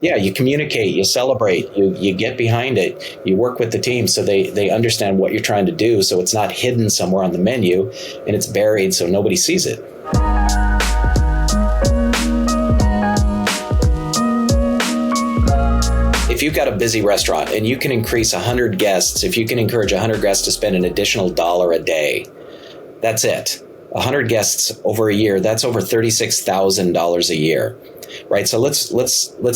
Yeah, you communicate, you celebrate, you get behind it, you work with the team so they understand what you're trying to do, so it's not hidden somewhere on the menu and it's buried so nobody sees it. If you've got a busy restaurant and you can increase 100 guests, if you can encourage 100 guests to spend an additional $1 a day, that's it. 100 guests over a year, that's over $36,000 a year, right? So let's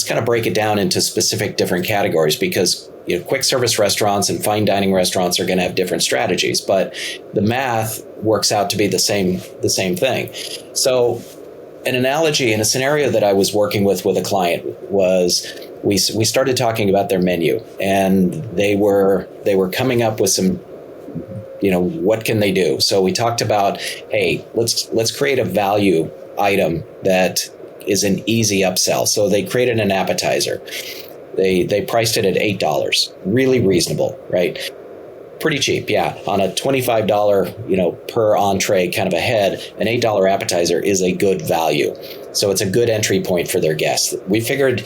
kind of break it down into specific different categories, because quick service restaurants and fine dining restaurants are going to have different strategies, but the math works out to be the same thing. So an analogy in a scenario that I was working with a client was we started talking about their menu, and they were coming up with some, what can they do? So we talked about, hey, let's create a value item that is an easy upsell. So they created an appetizer. They priced it at $8, really reasonable, right? Pretty cheap, yeah. On a $25, per entree kind of a head, an $8 appetizer is a good value. So it's a good entry point for their guests. We figured,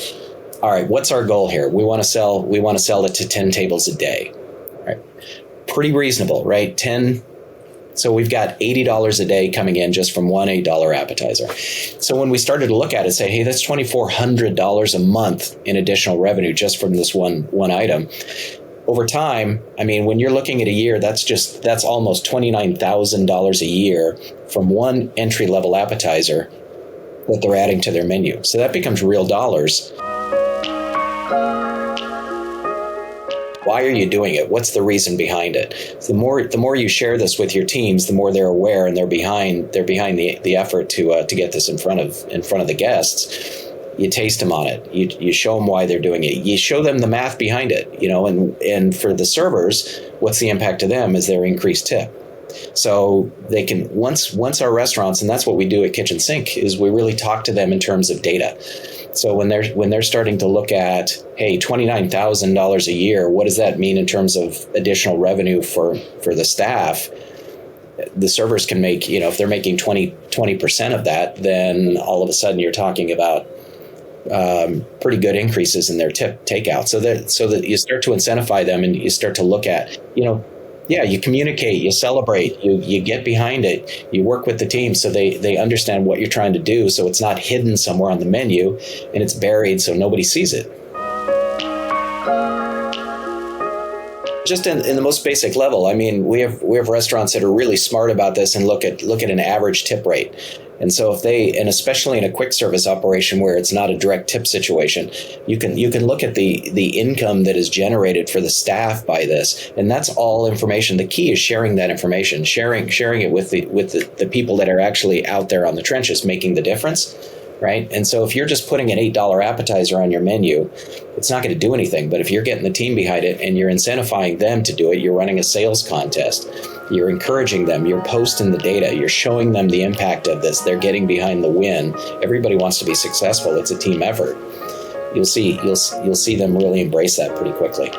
all right, what's our goal here? We want to sell it to 10 tables a day, right? Pretty reasonable, right? 10. So we've got $80 a day coming in just from one $8 appetizer. So when we started to look at it, say, hey, that's $2,400 a month in additional revenue just from this one item. Over time, I mean, when you're looking at a year, that's almost $29,000 a year from one entry-level appetizer that they're adding to their menu. So that becomes real dollars. Why are you doing it? What's the reason behind it? So the more you share this with your teams, the more they're aware and they're behind the effort to get this in front of the guests. You taste them on it. You show them why they're doing it. You show them the math behind it, and for the servers, what's the impact to them is their increased tip. So they can, once our restaurants, and that's what we do at KitchenSync, is we really talk to them in terms of data. So when they're starting to look at, hey, $29,000 a year, what does that mean in terms of additional revenue for the staff? The servers can make, if they're making 20% of that, then all of a sudden you're talking about pretty good increases in their tip takeout. So that you start to incentivize them, and you start to look at, yeah, you communicate, you celebrate, you get behind it, you work with the team so they understand what you're trying to do, so it's not hidden somewhere on the menu and it's buried so nobody sees it. Just in the most basic level, I mean, we have restaurants that are really smart about this and look at an average tip rate. And so and especially in a quick service operation where it's not a direct tip situation, you can look at the income that is generated for the staff by this, and that's all information. The key is sharing that information, sharing it with the people that are actually out there on the trenches making the difference. Right? And so if you're just putting an $8 appetizer on your menu, it's not going to do anything. But if you're getting the team behind it and you're incentivizing them to do it, you're running a sales contest, you're encouraging them, you're posting the data, you're showing them the impact of this, they're getting behind the win. Everybody wants to be successful. It's a team effort. You'll see them really embrace that pretty quickly.